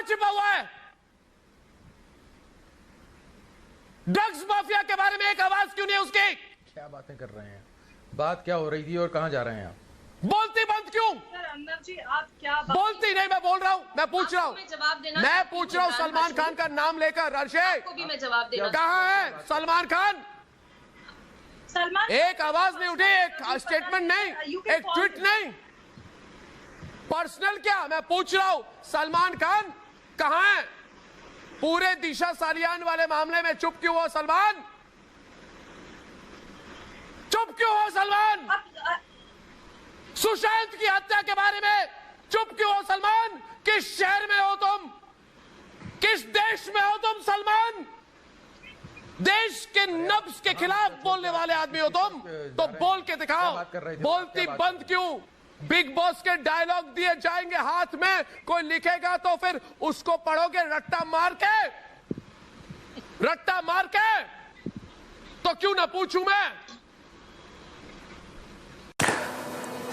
छिपा हुआ है? ड्रग्स माफिया के बारे में एक आवाज क्यों नहीं उसकी? क्या बातें कर रहे हैं? बात क्या हो रही थी और कहां जा रहे हैं आप? बोलती बंद क्यों? सर अंदर जी आप क्या बोलती नहीं, मैं बोल रहा हूं, मैं पूछ रहा हूं, जवाब देना, मैं पूछ रहा हूं सलमान खान का नाम लेकर। अर्शे को भी मैं जवाब देना। कहां है सलमान खान? सलमान एक आवाज नहीं उठी, एक स्टेटमेंट नहीं, एक ट्वीट नहीं, पर्सनल क्या? मैं पूछ रहा हूं सलमान खान कहां है? पूरे दिशा सालियान वाले मामले में चुप क्यों हो सलमान? चुप क्यों हो सलमान? सुशांत की हत्या के बारे में चुप क्यों हो सलमान? किस शहर में हो तुम? किस देश में हो तुम सलमान? देश के नब्ज के खिलाफ बोलने वाले आदमी हो तुम, तो बोल के दिखाओ। बोलती बंद क्यों? बिग बॉस के डायलॉग दिए जाएंगे हाथ में, कोई लिखेगा तो फिर उसको पढ़ोगे रट्टा मार के, रट्टा मार के, तो क्यों ना पूछूं मैं?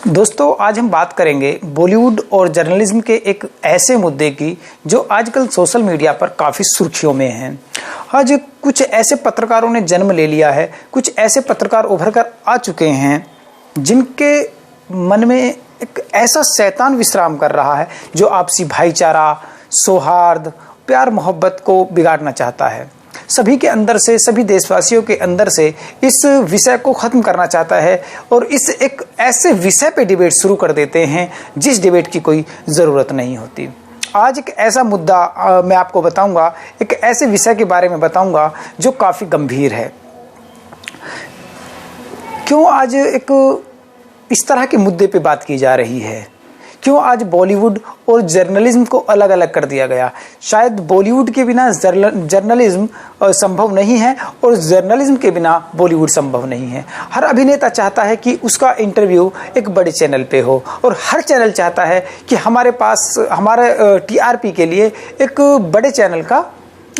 दोस्तों आज हम बात करेंगे बॉलीवुड और जर्नलिज्म के एक ऐसे मुद्दे की जो आजकल सोशल मीडिया पर काफ़ी सुर्खियों में हैं। आज कुछ ऐसे पत्रकारों ने जन्म ले लिया है, कुछ ऐसे पत्रकार उभर कर आ चुके हैं जिनके मन में एक ऐसा शैतान विश्राम कर रहा है जो आपसी भाईचारा, सौहार्द, प्यार मोहब्बत को बिगाड़ना चाहता है। सभी के अंदर से, सभी देशवासियों के अंदर से इस विषय को ख़त्म करना चाहता है और इस एक ऐसे विषय पे डिबेट शुरू कर देते हैं जिस डिबेट की कोई ज़रूरत नहीं होती। आज एक ऐसा मुद्दा मैं आपको बताऊंगा, एक ऐसे विषय के बारे में बताऊंगा जो काफ़ी गंभीर है। क्यों आज एक इस तरह के मुद्दे पे बात की जा रही है? क्यों आज बॉलीवुड और जर्नलिज्म को अलग अलग कर दिया गया? शायद बॉलीवुड के बिना जर्नलिज्म संभव नहीं है और जर्नलिज्म के बिना बॉलीवुड संभव नहीं है। हर अभिनेता चाहता है कि उसका इंटरव्यू एक बड़े चैनल पे हो और हर चैनल चाहता है कि हमारे पास हमारे टीआरपी के लिए एक बड़े चैनल का,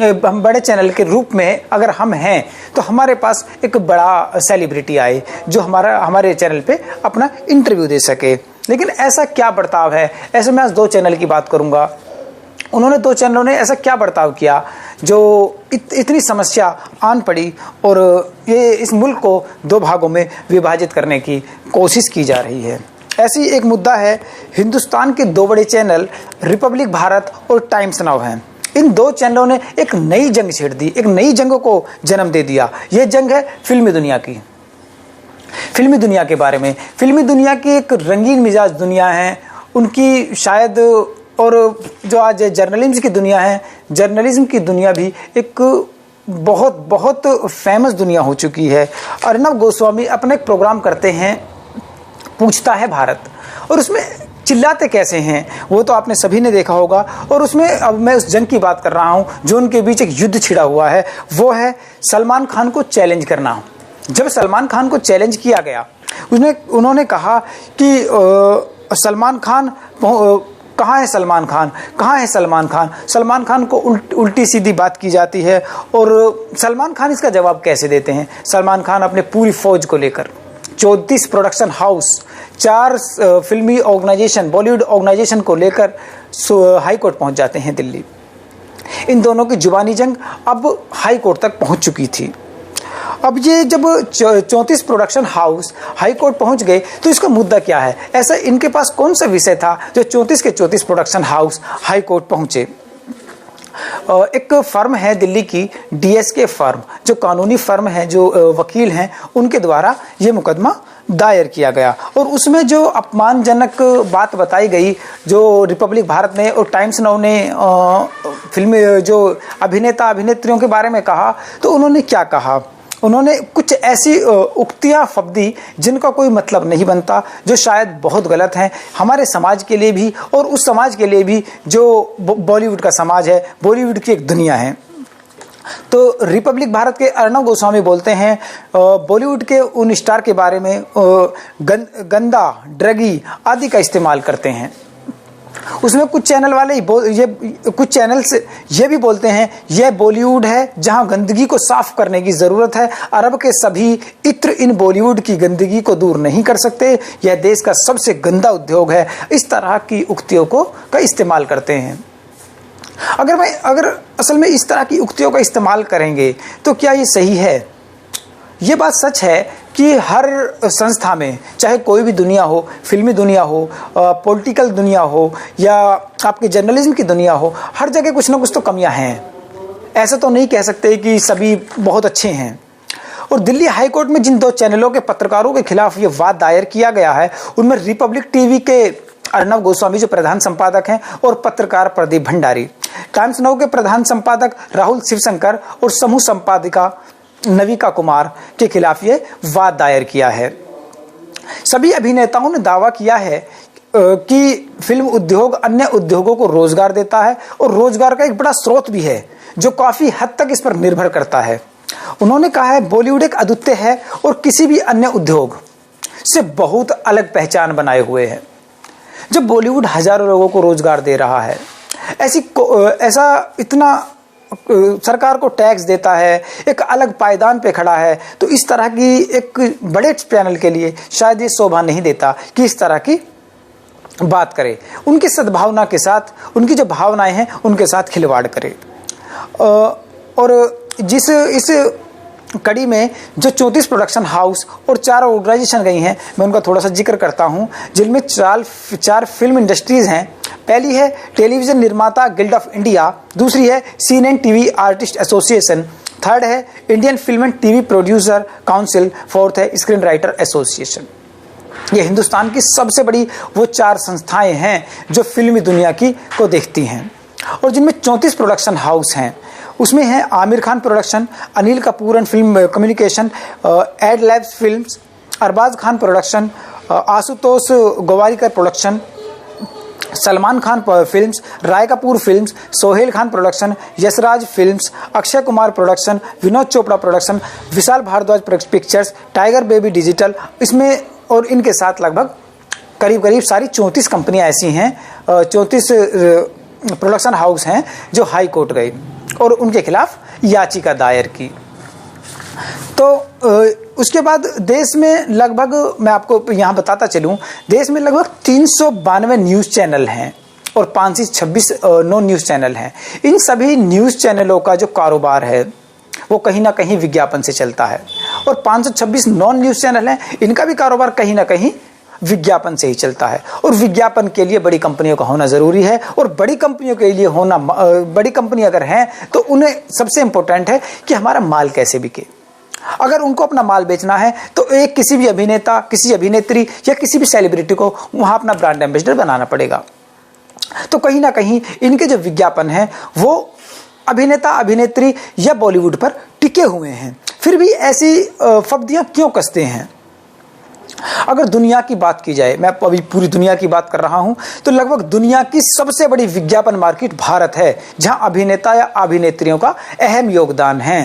हम बड़े चैनल के रूप में अगर हम हैं तो हमारे पास एक बड़ा सेलिब्रिटी आए जो हमारे चैनल पे अपना इंटरव्यू दे सके। लेकिन ऐसा क्या बर्ताव है? ऐसे मैं आज दो चैनल की बात करूंगा। उन्होंने, दो चैनलों ने ऐसा क्या बर्ताव किया जो इतनी समस्या आन पड़ी और ये इस मुल्क को दो भागों में विभाजित करने की कोशिश की जा रही है। ऐसी एक मुद्दा है, हिंदुस्तान के दो बड़े चैनल रिपब्लिक भारत और टाइम्स नाउ हैं। इन दो चैनलों ने एक नई जंग छेड़ दी, एक नई जंग को जन्म दे दिया। ये जंग है फिल्मी दुनिया की। फिल्मी दुनिया के बारे में, फिल्मी दुनिया की एक रंगीन मिजाज दुनिया है उनकी शायद, और जो आज जर्नलिज्म की दुनिया है, जर्नलिज्म की दुनिया भी एक बहुत बहुत फेमस दुनिया हो चुकी है। अर्नब गोस्वामी अपना एक प्रोग्राम करते हैं, पूछता है भारत, और उसमें चिल्लाते कैसे हैं वो तो आपने सभी ने देखा होगा। और उसमें अब मैं उस जंग की बात कर रहा हूँ जो उनके बीच एक युद्ध छिड़ा हुआ है, वो है सलमान खान को चैलेंज करना। जब सलमान खान को चैलेंज किया गया, उन्होंने कहा कि सलमान खान कहाँ है, सलमान खान कहाँ है, सलमान खान। सलमान खान को उल्टी सीधी बात की जाती है और सलमान खान इसका जवाब कैसे देते हैं? सलमान खान अपने पूरी फौज को लेकर 34 प्रोडक्शन हाउस, 4 फिल्मी ऑर्गेनाइजेशन, बॉलीवुड ऑर्गेनाइजेशन को लेकर हाई कोर्ट पहुंच जाते हैं दिल्ली। इन दोनों की जुबानी जंग अब हाई कोर्ट तक पहुंच चुकी थी। अब ये जब 34 प्रोडक्शन हाउस हाई कोर्ट पहुंच गए तो इसका मुद्दा क्या है? ऐसा इनके पास कौन सा विषय था जो 34 के 34 प्रोडक्शन हाउस हाई कोर्ट पहुंचे? एक फर्म है दिल्ली की, डीएसके फर्म, जो कानूनी फर्म है, जो वकील हैं, उनके द्वारा ये मुकदमा दायर किया गया। और उसमें जो अपमानजनक बात बताई गई, जो रिपब्लिक भारत ने और टाइम्स नाउ ने फिल्मी जो अभिनेता अभिनेत्रियों के बारे में कहा, तो उन्होंने क्या कहा? उन्होंने कुछ ऐसी उक्तियां फब्दी जिनका कोई मतलब नहीं बनता, जो शायद बहुत गलत हैं हमारे समाज के लिए भी और उस समाज के लिए भी जो बॉलीवुड का समाज है, बॉलीवुड की एक दुनिया है। तो रिपब्लिक भारत के अर्नब गोस्वामी बोलते हैं बॉलीवुड के उन स्टार के बारे में गंदा, ड्रगी आदि का इस्तेमाल करते हैं। उसमें कुछ चैनल वाले कुछ चैनल्स ये भी बोलते हैं यह बॉलीवुड है जहां गंदगी को साफ करने की जरूरत है। अरब के सभी इत्र इन बॉलीवुड की गंदगी को दूर नहीं कर सकते। यह देश का सबसे गंदा उद्योग है। इस तरह की उक्तियों का इस्तेमाल करते हैं। अगर असल में इस तरह की युक्तियों का इस्तेमाल करेंगे तो क्या ये सही है? ये बात सच है कि हर संस्था में, चाहे कोई भी दुनिया हो, फिल्मी दुनिया हो, पॉलिटिकल दुनिया हो या आपके जर्नलिज्म की दुनिया हो, हर जगह कुछ ना कुछ तो कमियां हैं। ऐसा तो नहीं कह सकते कि सभी बहुत अच्छे हैं। और दिल्ली हाई कोर्ट में जिन 2 चैनलों के पत्रकारों के खिलाफ ये वाद दायर किया गया है, उनमें रिपब्लिक टीवी के अर्नब गोस्वामी जो प्रधान संपादक हैं और पत्रकार प्रदीप भंडारी, टाइम्स नाउ के प्रधान संपादक राहुल शिवशंकर और समूह संपादिका नविका कुमार के खिलाफ ये वाद दायर किया है। सभी अभिनेताओं ने दावा किया है कि फिल्म उद्योग अन्य उद्योगों को रोजगार देता है और रोजगार का एक बड़ा स्रोत भी है जो काफी हद तक इस पर निर्भर करता है। उन्होंने कहा है बॉलीवुड एक अद्वितीय है और किसी भी अन्य उद्योग से बहुत अलग पहचान बनाए हुए है। जब बॉलीवुड हजारों लोगों को रोजगार दे रहा है, ऐसा इतना सरकार को टैक्स देता है, एक अलग पायदान पे खड़ा है, तो इस तरह की एक बड़े चैनल के लिए शायद ये शोभा नहीं देता कि इस तरह की बात करे, उनकी सद्भावना के साथ, उनकी जो भावनाएं हैं उनके साथ खिलवाड़ करे। और इस कड़ी में जो 34 प्रोडक्शन हाउस और 4 ऑर्गेनाइजेशन गई हैं, मैं उनका थोड़ा सा जिक्र करता हूं, जिनमें 4 फिल्म इंडस्ट्रीज हैं। पहली है टेलीविजन निर्माता गिल्ड ऑफ इंडिया, दूसरी है cine and TV artist association, third है Indian film and TV producer council, fourth है स्क्रीन राइटर एसोसिएशन। ये हिंदुस्तान की सबसे बड़ी वो 4 संस्थाएं हैं जो फिल्मी दुनिया को देखती हैं और जिनमें 34 प्रोडक्शन हाउस हैं। उसमें है Aamir Khan production, Anil Kapoor and film communication, ad labs films, Arbaaz Khan production, Ashutosh Gowariker production, Salman Khan films, Roy Kapur films, Sohail Khan production, Yashraj films, Akshay Kumar production, Vinod Chopra production, Vishal Bhardwaj pictures, tiger baby digital, इसमें और इनके साथ लगभग करीब सारी 34 कंपनियां ऐसी हैं, 34 प्रोडक्शन हाउस हैं जो हाई कोर्ट गए और उनके खिलाफ याचिका दायर की। तो उसके बाद देश में लगभग, मैं आपको यहाँ बताता चलूँ, देश में लगभग 392 न्यूज़ चैनल हैं और 526 नॉन न्यूज़ चैनल हैं। इन सभी न्यूज़ चैनलों का जो कारोबार है वो कहीं ना कहीं विज्ञापन से चलता है और 526 नॉन न्यूज़ चैनल हैं, इनका भी कारोबार कहीं ना कहीं विज्ञापन से ही चलता है। और विज्ञापन के लिए बड़ी कंपनियों का होना ज़रूरी है और बड़ी कंपनियों के लिए होना, बड़ी कंपनी अगर हैं तो उन्हें सबसे इम्पोर्टेंट है कि हमारा माल कैसे बिके। अगर उनको अपना माल बेचना है तो एक किसी भी अभिनेता, किसी अभिनेत्री या किसी भी सेलिब्रिटी को वहाँ अपना ब्रांड एम्बेसडर बनाना पड़ेगा। तो कहीं ना कहीं इनके जो विज्ञापन हैं वो अभिनेता, अभिनेत्री या बॉलीवुड पर टिके हुए हैं। फिर भी ऐसी फब्दियाँ क्यों कसते हैं? अगर दुनिया की बात की जाए, मैं अभी पूरी दुनिया की बात कर रहा हूं, तो लगभग दुनिया की सबसे बड़ी विज्ञापन मार्केट भारत है, जहां अभिनेता या अभिनेत्रियों का अहम योगदान है।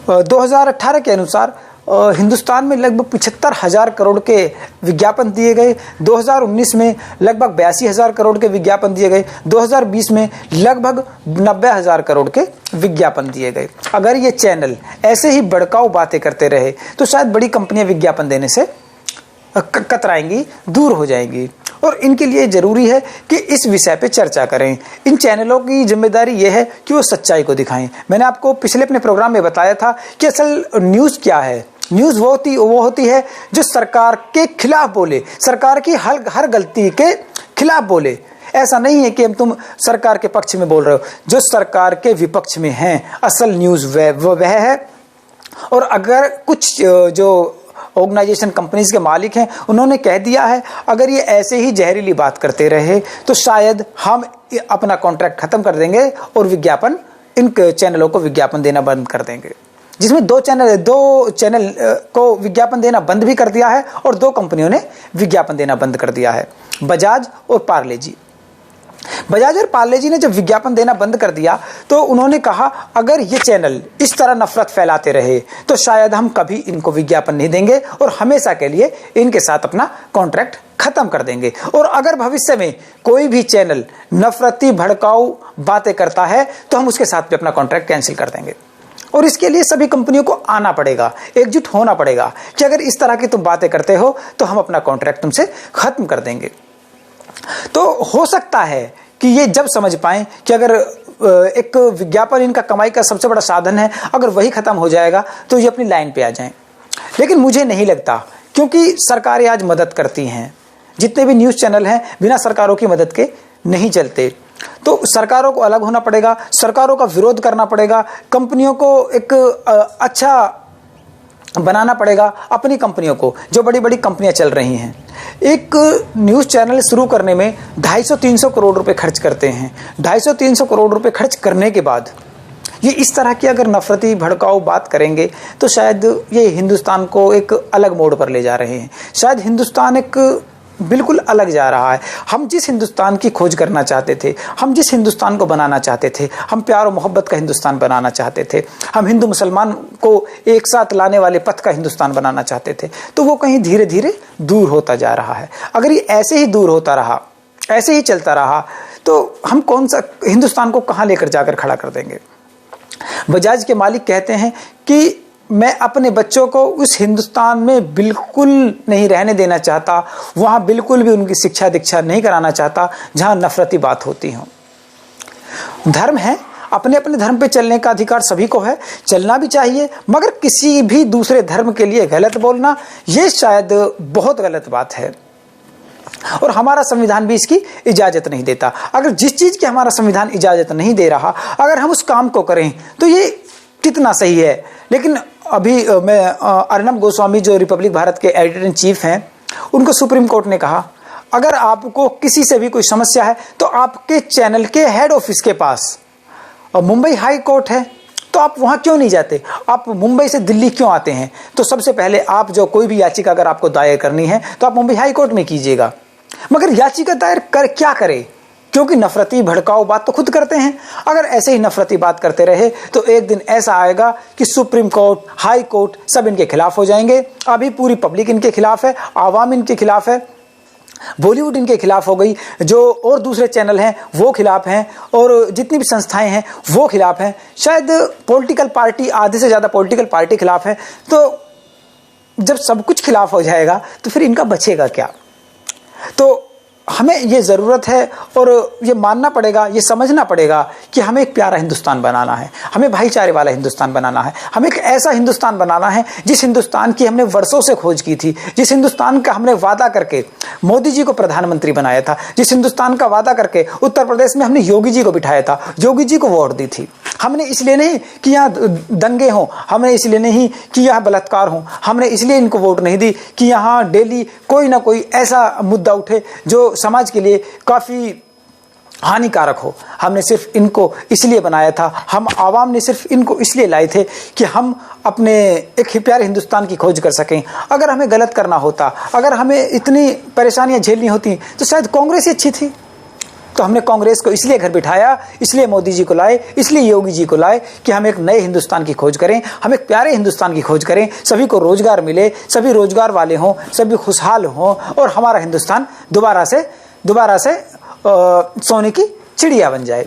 2018 के अनुसार हिंदुस्तान में लगभग 75,000 करोड़ के विज्ञापन दिए गए, 2019 में लगभग 82,000 करोड़ के विज्ञापन दिए गए, 2020 में लगभग 90,000 करोड़ के विज्ञापन दिए गए। अगर ये चैनल ऐसे ही भड़काऊ बातें करते रहे तो शायद बड़ी कंपनियां विज्ञापन देने से कतराएंगी, दूर हो जाएंगी। और इनके लिए जरूरी है कि इस विषय पे चर्चा करें। इन चैनलों की जिम्मेदारी यह है कि वो सच्चाई को दिखाएं। मैंने आपको पिछले अपने प्रोग्राम में बताया था कि असल न्यूज़ क्या है। न्यूज़ वो होती है जो सरकार के खिलाफ बोले, सरकार की हर गलती के खिलाफ बोले। ऐसा नहीं है कि तुम सरकार के पक्ष में बोल रहे हो, जो सरकार के विपक्ष में हैं, असल न्यूज़ वह है। और अगर कुछ जो ऑर्गेनाइजेशन कंपनीज के मालिक हैं उन्होंने कह दिया है अगर ये ऐसे ही जहरीली बात करते रहे तो शायद हम अपना कॉन्ट्रैक्ट खत्म कर देंगे और विज्ञापन, इन चैनलों को विज्ञापन देना बंद कर देंगे। जिसमें दो चैनल को विज्ञापन देना बंद भी कर दिया है और 2 कंपनियों ने विज्ञापन देना बंद कर दिया है, बजाज और पार्ले जी। बजाज और पार्ले जी ने जब विज्ञापन देना बंद कर दिया तो उन्होंने कहा अगर ये चैनल इस तरह नफरत फैलाते रहे तो शायद हम कभी इनको विज्ञापन नहीं देंगे और हमेशा के लिए इनके साथ अपना कॉन्ट्रैक्ट खत्म कर देंगे। और अगर भविष्य में कोई भी चैनल नफरती भड़काऊ बातें करता है तो हम उसके साथ भी अपना कॉन्ट्रैक्ट कैंसिल कर देंगे। और इसके लिए सभी कंपनियों को आना पड़ेगा, एकजुट होना पड़ेगा कि अगर इस तरह की तुम बातें करते हो तो हम अपना कॉन्ट्रैक्ट तुमसे खत्म कर देंगे। तो हो सकता है कि ये जब समझ पाएं कि अगर एक विज्ञापन इनका कमाई का सबसे बड़ा साधन है, अगर वही खत्म हो जाएगा तो ये अपनी लाइन पे आ जाएं। लेकिन मुझे नहीं लगता, क्योंकि सरकारें आज मदद करती हैं। जितने भी न्यूज़ चैनल हैं बिना सरकारों की मदद के नहीं चलते। तो सरकारों को अलग होना पड़ेगा, सरकारों का विरोध करना पड़ेगा, कंपनियों को एक अच्छा बनाना पड़ेगा, अपनी कंपनियों को, जो बड़ी बड़ी कंपनियां चल रही हैं। एक न्यूज़ चैनल शुरू करने में 250-300 करोड़ रुपए खर्च करते हैं। 250-300 करोड़ रुपए खर्च करने के बाद ये इस तरह की अगर नफरती भड़काऊ बात करेंगे तो शायद ये हिंदुस्तान को एक अलग मोड़ पर ले जा रहे हैं। शायद हिंदुस्तान एक बिल्कुल अलग जा रहा है। हम जिस हिंदुस्तान की खोज करना चाहते थे, हम जिस हिंदुस्तान को बनाना चाहते थे, हम प्यार और मोहब्बत का हिंदुस्तान बनाना चाहते थे, हम हिंदू मुसलमान को एक साथ लाने वाले पथ का हिंदुस्तान बनाना चाहते थे, तो वो कहीं धीरे धीरे दूर होता जा रहा है। अगर ये ऐसे ही दूर होता रहा, ऐसे ही चलता रहा, तो हम कौन सा हिंदुस्तान को कहाँ लेकर जाकर खड़ा कर देंगे। बजाज के मालिक कहते हैं कि मैं अपने बच्चों को उस हिंदुस्तान में बिल्कुल नहीं रहने देना चाहता, वहाँ बिल्कुल भी उनकी शिक्षा दीक्षा नहीं कराना चाहता जहाँ नफरती बात होती हो। धर्म है, अपने अपने धर्म पे चलने का अधिकार सभी को है, चलना भी चाहिए, मगर किसी भी दूसरे धर्म के लिए गलत बोलना ये शायद बहुत गलत बात है और हमारा संविधान भी इसकी इजाजत नहीं देता। अगर जिस चीज़ की हमारा संविधान इजाजत नहीं दे रहा, अगर हम उस काम को करें तो ये कितना सही है। लेकिन अभी मैं अर्नब गोस्वामी जो रिपब्लिक भारत के एडिटर इन चीफ हैं, उनको सुप्रीम कोर्ट ने कहा अगर आपको किसी से भी कोई समस्या है तो आपके चैनल के हेड ऑफिस के पास, और मुंबई हाई कोर्ट है तो आप वहाँ क्यों नहीं जाते, आप मुंबई से दिल्ली क्यों आते हैं। तो सबसे पहले आप जो कोई भी याचिका अगर आपको दायर करनी है तो आप मुंबई हाई कोर्ट में कीजिएगा। मगर याचिका दायर कर क्या करे, क्योंकि नफरती भड़काऊ बात तो खुद करते हैं। अगर ऐसे ही नफरती बात करते रहे तो एक दिन ऐसा आएगा कि सुप्रीम कोर्ट, हाई कोर्ट सब इनके खिलाफ हो जाएंगे। अभी पूरी पब्लिक इनके खिलाफ है, आवाम इनके खिलाफ है, बॉलीवुड इनके खिलाफ हो गई, जो और दूसरे चैनल हैं वो खिलाफ हैं, और जितनी भी संस्थाएं हैं वो खिलाफ हैं। शायद पॉलिटिकल पार्टी, आधे से ज़्यादा पॉलिटिकल पार्टी खिलाफ है। तो जब सब कुछ खिलाफ हो जाएगा तो फिर इनका बचेगा क्या। तो हमें ये ज़रूरत है और ये मानना पड़ेगा, ये समझना पड़ेगा कि हमें एक प्यारा हिंदुस्तान बनाना है, हमें भाईचारे वाला हिंदुस्तान बनाना है, हमें एक ऐसा हिंदुस्तान बनाना है जिस हिंदुस्तान की हमने वर्षों से खोज की थी, जिस हिंदुस्तान का हमने वादा करके मोदी जी को प्रधानमंत्री बनाया था, जिस हिंदुस्तान का वादा करके उत्तर प्रदेश में हमने योगी जी को बिठाया था, योगी जी को वोट दी थी। हमने इसलिए नहीं कि यहाँ दंगे हों, हमने इसलिए नहीं कि यहाँ बलात्कार हों, हमने इसलिए इनको वोट नहीं दी कि यहाँ डेली कोई ना कोई ऐसा मुद्दा उठे जो समाज के लिए काफ़ी हानिकारक हो। हमने सिर्फ इनको इसलिए बनाया था, हम आवाम ने सिर्फ इनको इसलिए लाए थे कि हम अपने एक प्यारे हिंदुस्तान की खोज कर सकें। अगर हमें गलत करना होता, अगर हमें इतनी परेशानियां झेलनी होती तो शायद कांग्रेस ही अच्छी थी। तो हमने कांग्रेस को इसलिए घर बिठाया, इसलिए मोदी जी को लाए, इसलिए योगी जी को लाए कि हम एक नए हिंदुस्तान की खोज करें, हम एक प्यारे हिंदुस्तान की खोज करें, सभी को रोजगार मिले, सभी रोजगार वाले हों, सभी खुशहाल हों और हमारा हिंदुस्तान दोबारा से सोने की चिड़िया बन जाए।